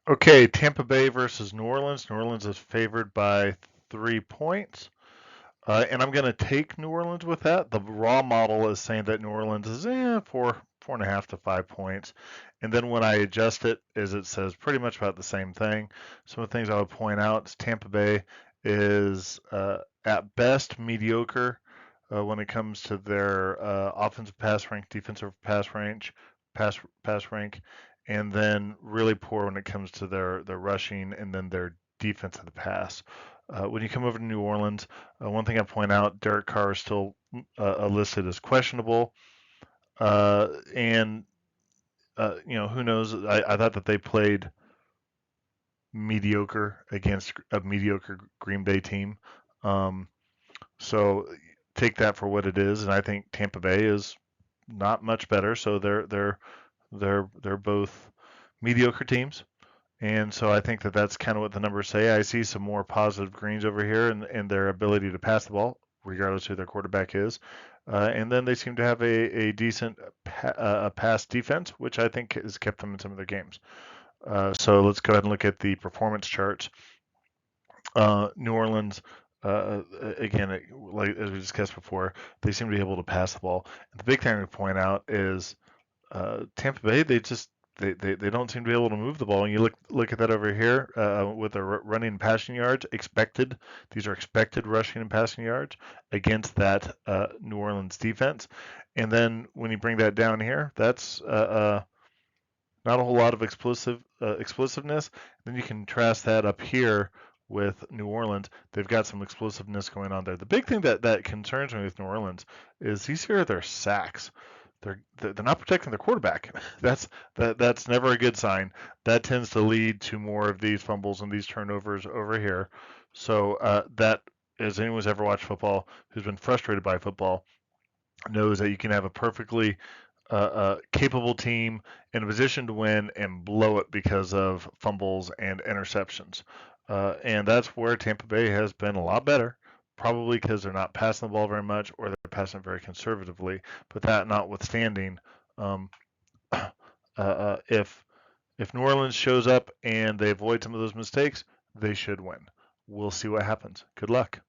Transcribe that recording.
Okay, Tampa Bay versus New Orleans. New Orleans is favored by 3 points. And I'm going to take New Orleans with that. The raw model is saying that New Orleans is 4.5 to 5 points. And then when I adjust it, is it says pretty much about the same thing. Some of the things I would point out is Tampa Bay is at best mediocre when it comes to their offensive pass rank, defensive pass rank, and then really poor when it comes to their rushing and then their defense of the pass. When you come over to New Orleans, one thing I point out, Derek Carr is still listed as questionable, and who knows? I thought that they played mediocre against a mediocre Green Bay team, um, so take that for what it is. And I think Tampa Bay is not much better, so they're both mediocre teams. And so I think that that's kind of what the numbers say. I see some more positive greens over here in their ability to pass the ball, regardless who their quarterback is. And then they seem to have a decent pass defense, which I think has kept them in some of their games. So let's go ahead and look at the performance charts. New Orleans, again, like as we discussed before, they seem to be able to pass the ball. And the big thing to point out is Tampa Bay, they don't seem to be able to move the ball. And you look at that over here with the running and passing yards expected. These are expected rushing and passing yards against that New Orleans defense. And then when you bring that down here, that's not a whole lot of explosiveness. Then you contrast that up here with New Orleans. They've got some explosiveness going on there. The big thing that concerns me with New Orleans is these here are their sacks. They're not protecting their quarterback. That's never a good sign. That tends to lead to more of these fumbles and these turnovers over here. So that, as anyone who's ever watched football, who's been frustrated by football, knows that you can have a perfectly capable team in a position to win and blow it because of fumbles and interceptions. And that's where Tampa Bay has been a lot better, probably because they're not passing the ball very much or they're passing it very conservatively. But that notwithstanding, um, if New Orleans shows up and they avoid some of those mistakes, they should win. We'll see what happens. Good luck.